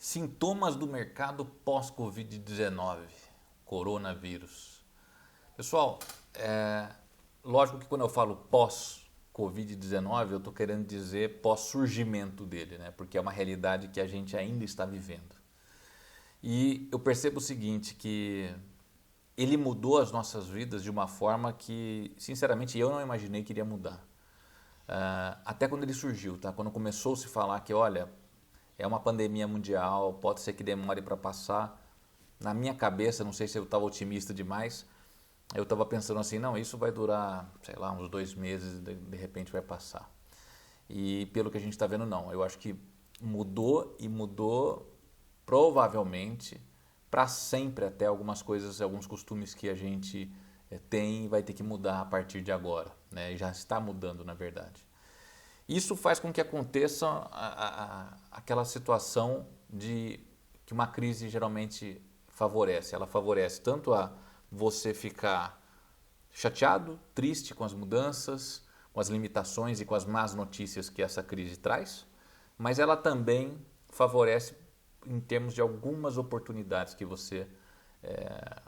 Sintomas do mercado pós-Covid-19, coronavírus. Pessoal, lógico que quando eu falo pós-Covid-19, eu estou querendo dizer pós-surgimento dele, né? Porque é uma realidade que a gente ainda está vivendo. E eu percebo o seguinte, que ele mudou as nossas vidas de uma forma que, sinceramente, eu não imaginei que iria mudar. Até quando ele surgiu, tá? Quando começou a se falar que, olha, é uma pandemia mundial, pode ser que demore para passar. Na minha cabeça, não sei se eu estava otimista demais, eu estava pensando assim, não, isso vai durar, sei lá, uns 2 meses, de repente vai passar. E pelo que a gente está vendo, não. Eu acho que mudou e mudou provavelmente para sempre até algumas coisas, alguns costumes que a gente tem e vai ter que mudar a partir de agora, né? E já está mudando, na verdade. Isso faz com que aconteça aquela situação de que uma crise geralmente favorece. Ela favorece tanto a você ficar chateado, triste com as mudanças, com as limitações e com as más notícias que essa crise traz, mas ela também favorece em termos de algumas oportunidades que você,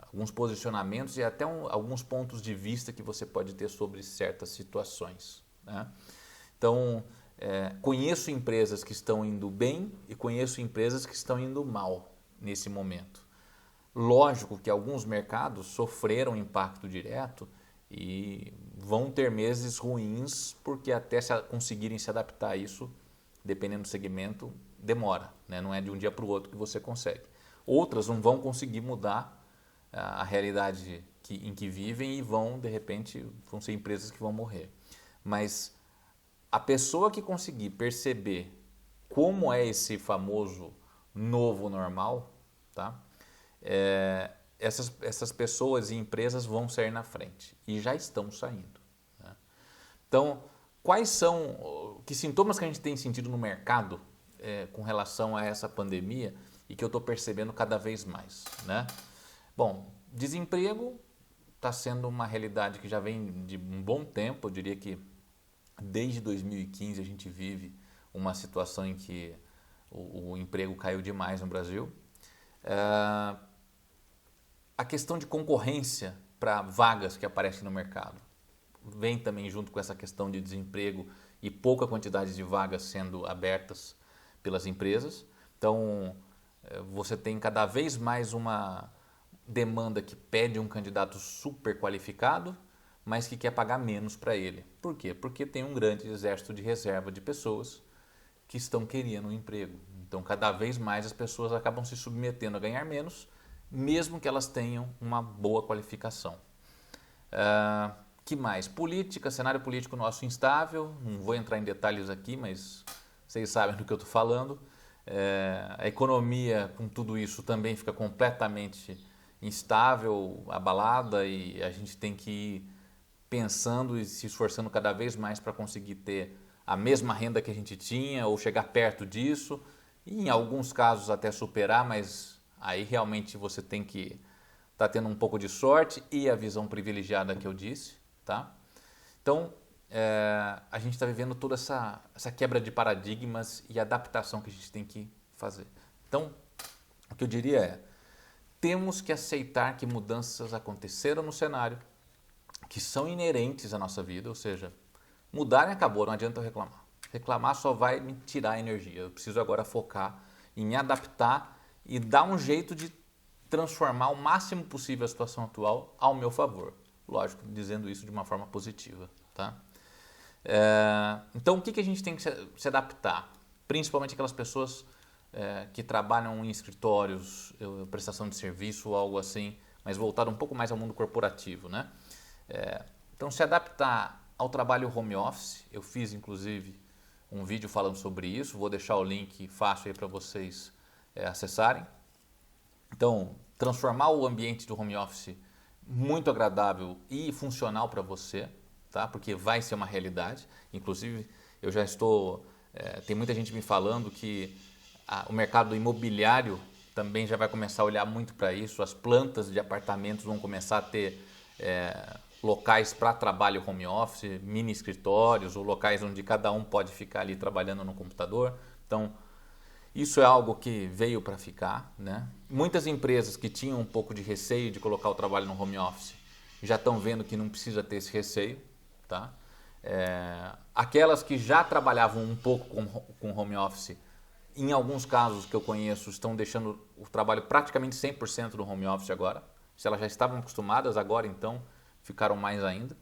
alguns posicionamentos e até alguns pontos de vista que você pode ter sobre certas situações, né? Então, conheço empresas que estão indo bem e conheço empresas que estão indo mal nesse momento. Lógico que alguns mercados sofreram impacto direto e vão ter meses ruins porque até conseguirem se adaptar a isso, dependendo do segmento, demora, né? Não é de um dia para o outro que você consegue. Outras não vão conseguir mudar a realidade em que vivem e vão, de repente, vão ser empresas que vão morrer. Mas a pessoa que conseguir perceber como é esse famoso novo normal, tá? Essas pessoas e empresas vão sair na frente e já estão saindo, né? Então, quais são, que sintomas que a gente tem sentido no mercado com relação a essa pandemia e que eu estou percebendo cada vez mais, né? Bom, desemprego está sendo uma realidade que já vem de um bom tempo, eu diria que desde 2015 a gente vive uma situação em que o emprego caiu demais no Brasil. A questão de concorrência para vagas que aparecem no mercado vem também junto com essa questão de desemprego e pouca quantidade de vagas sendo abertas pelas empresas. Então, você tem cada vez mais uma demanda que pede um candidato super qualificado, mas que quer pagar menos para ele. Por quê? Porque tem um grande exército de reserva de pessoas que estão querendo um emprego. Então, cada vez mais as pessoas acabam se submetendo a ganhar menos, mesmo que elas tenham uma boa qualificação. Que mais? Política, cenário político nosso instável, não vou entrar em detalhes aqui, mas vocês sabem do que eu estou falando. A economia, com tudo isso, também fica completamente instável, abalada, e a gente tem que ir pensando e se esforçando cada vez mais para conseguir ter a mesma renda que a gente tinha ou chegar perto disso, e em alguns casos até superar, mas aí realmente você tem que estar tendo um pouco de sorte e a visão privilegiada que eu disse, tá? Então, a gente está vivendo toda essa quebra de paradigmas e adaptação que a gente tem que fazer. Então, o que eu diria é, temos que aceitar que mudanças aconteceram no cenário, que são inerentes à nossa vida, ou seja, mudarem acabou, não adianta eu reclamar. Reclamar só vai me tirar energia. Eu preciso agora focar em me adaptar e dar um jeito de transformar o máximo possível a situação atual ao meu favor. Lógico, dizendo isso de uma forma positiva, tá? Então, o que a gente tem que se adaptar? Principalmente aquelas pessoas que trabalham em escritórios, prestação de serviço ou algo assim, mas voltado um pouco mais ao mundo corporativo, né? Então, se adaptar ao trabalho home office, eu fiz inclusive um vídeo falando sobre isso, vou deixar o link fácil aí para vocês acessarem. Então, transformar o ambiente do home office muito agradável e funcional para você, tá? Porque vai ser uma realidade. Inclusive, eu já estou... tem muita gente me falando que o mercado imobiliário também já vai começar a olhar muito para isso. As plantas de apartamentos vão começar a ter locais para trabalho home office, mini escritórios ou locais onde cada um pode ficar ali trabalhando no computador. Então, Isso é algo que veio para ficar, né? Muitas empresas que tinham um pouco de receio de colocar o trabalho no home office já estão vendo que não precisa ter esse receio, tá? Aquelas que já trabalhavam um pouco com home office, em alguns casos que eu conheço, estão deixando o trabalho praticamente 100% do home office agora. Se elas já estavam acostumadas, agora então ficaram mais ainda.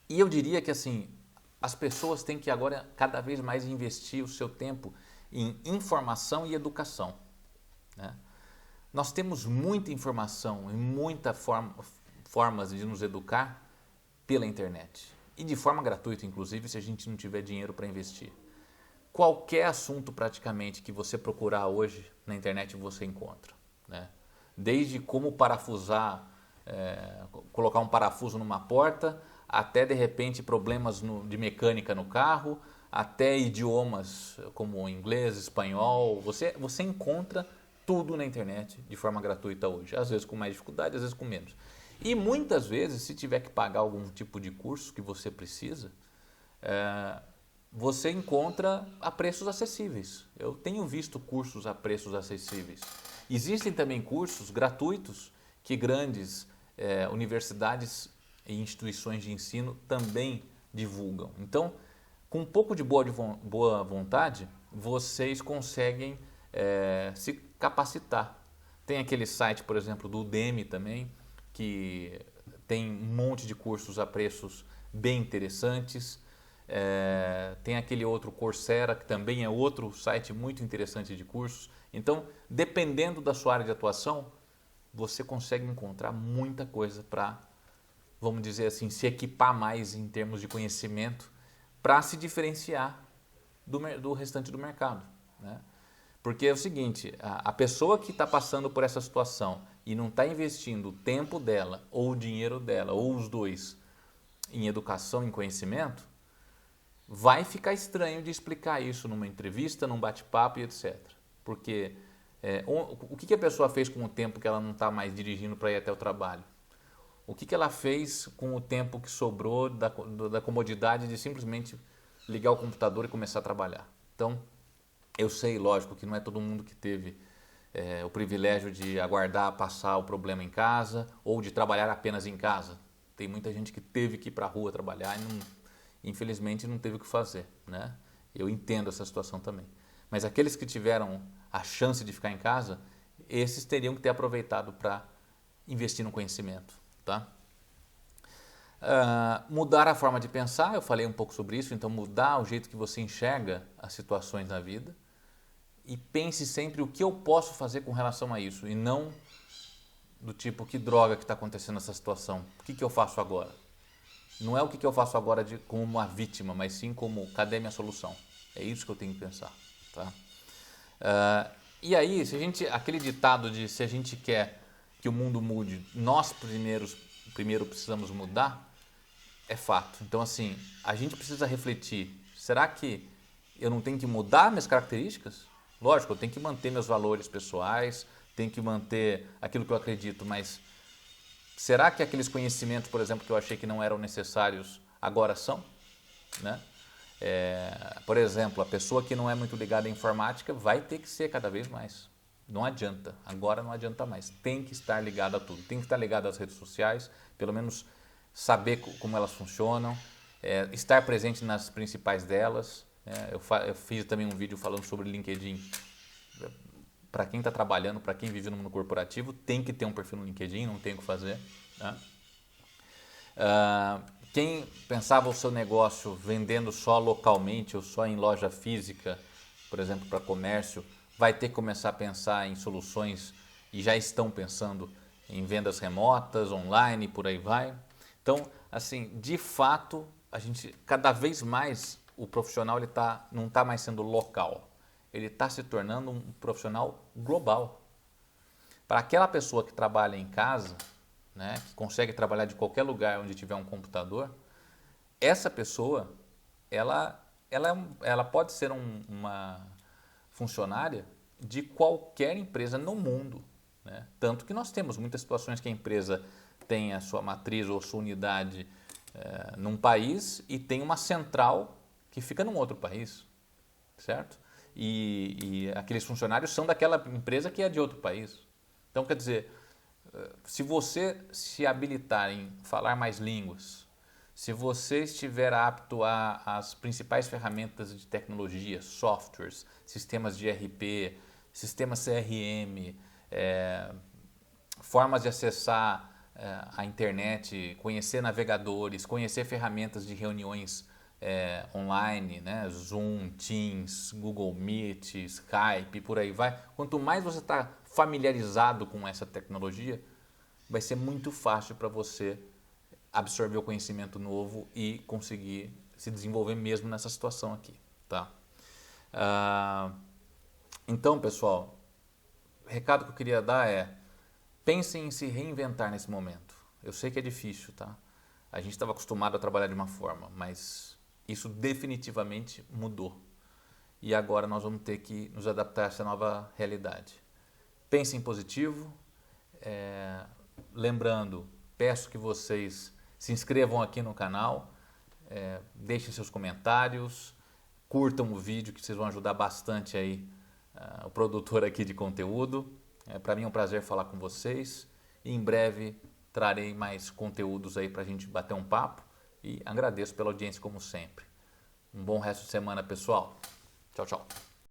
E eu diria que assim, as pessoas têm que agora cada vez mais investir o seu tempo em informação e educação, né? Nós temos muita informação e muitas formas de nos educar pela internet. E de forma gratuita, inclusive, se a gente não tiver dinheiro para investir. Qualquer assunto praticamente que você procurar hoje na internet você encontra, né? Desde como parafusar, colocar um parafuso numa porta, até de repente problemas de mecânica no carro, até idiomas como inglês, espanhol. Você encontra tudo na internet de forma gratuita hoje, às vezes com mais dificuldade, às vezes com menos. E muitas vezes, se tiver que pagar algum tipo de curso que você precisa, você encontra a preços acessíveis. Eu tenho visto cursos a preços acessíveis. Existem também cursos gratuitos que grandes universidades e instituições de ensino também divulgam. Então, com um pouco de boa vontade, vocês conseguem se capacitar. Tem aquele site, por exemplo, do Udemy também, que tem um monte de cursos a preços bem interessantes. Tem aquele outro Coursera, que também é outro site muito interessante de cursos. Então, dependendo da sua área de atuação, você consegue encontrar muita coisa para, vamos dizer assim, se equipar mais em termos de conhecimento para se diferenciar do restante do mercado, né? Porque é o seguinte, a pessoa que está passando por essa situação e não está investindo o tempo dela, ou o dinheiro dela, ou os dois, em educação, em conhecimento, vai ficar estranho de explicar isso numa entrevista, num bate-papo e etc. Porque o que a pessoa fez com o tempo que ela não está mais dirigindo para ir até o trabalho? O que ela fez com o tempo que sobrou da comodidade de simplesmente ligar o computador e começar a trabalhar? Então, eu sei, lógico, que não é todo mundo que teve o privilégio de aguardar passar o problema em casa ou de trabalhar apenas em casa. Tem muita gente que teve que ir para a rua trabalhar e infelizmente não teve o que fazer, né? Eu entendo essa situação também. Mas aqueles que tiveram a chance de ficar em casa, esses teriam que ter aproveitado para investir no conhecimento, tá? Mudar a forma de pensar, eu falei um pouco sobre isso, então mudar o jeito que você enxerga as situações na vida e pense sempre o que eu posso fazer com relação a isso e não do tipo, que droga que está acontecendo nessa situação, o que eu faço agora? Não é o que eu faço agora como uma vítima, mas sim como, cadê minha solução? É isso que eu tenho que pensar, tá? E aí, aquele ditado de se a gente quer que o mundo mude, nós primeiro precisamos mudar, é fato. Então, assim, a gente precisa refletir, será que eu não tenho que mudar minhas características? Lógico, eu tenho que manter meus valores pessoais, tenho que manter aquilo que eu acredito, mas será que aqueles conhecimentos, por exemplo, que eu achei que não eram necessários, agora são, né? Por exemplo, a pessoa que não é muito ligada à informática vai ter que ser cada vez mais. Não adianta, agora não adianta mais. Tem que estar ligado a tudo, tem que estar ligado às redes sociais, pelo menos saber como elas funcionam, estar presente nas principais delas. Eu fiz também um vídeo falando sobre LinkedIn. Para quem está trabalhando, para quem vive no mundo corporativo, tem que ter um perfil no LinkedIn, não tem o que fazer, né? Quem pensava o seu negócio vendendo só localmente ou só em loja física, por exemplo, para comércio, vai ter que começar a pensar em soluções e já estão pensando em vendas remotas, online, por aí vai. Então, assim, de fato, a gente cada vez mais o profissional não está mais sendo local, ele está se tornando um profissional global. Para aquela pessoa que trabalha em casa, né, que consegue trabalhar de qualquer lugar onde tiver um computador, essa pessoa, ela pode ser uma funcionária de qualquer empresa no mundo, né? Tanto que nós temos muitas situações que a empresa tem a sua matriz ou sua unidade num país e tem uma central que fica num outro país. certo? E aqueles funcionários são daquela empresa que é de outro país. Então, quer dizer, se você se habilitar em falar mais línguas, se você estiver apto às principais ferramentas de tecnologia, softwares, sistemas de ERP, sistemas CRM, formas de acessar a internet, conhecer navegadores, conhecer ferramentas de reuniões online, né? Zoom, Teams, Google Meet, Skype, por aí vai. Quanto mais você está familiarizado com essa tecnologia, vai ser muito fácil para você absorver o conhecimento novo e conseguir se desenvolver mesmo nessa situação aqui, tá? Então, pessoal, o recado que eu queria dar é: pensem em se reinventar nesse momento. Eu sei que é difícil, tá? A gente estava acostumado a trabalhar de uma forma, mas isso definitivamente mudou. E agora nós vamos ter que nos adaptar a essa nova realidade. Pensem positivo. Lembrando, peço que vocês se inscrevam aqui no canal, deixem seus comentários, curtam o vídeo que vocês vão ajudar bastante aí o produtor aqui de conteúdo. Para mim é um prazer falar com vocês e em breve trarei mais conteúdos aí para a gente bater um papo e agradeço pela audiência como sempre. Um bom resto de semana, pessoal. Tchau, tchau.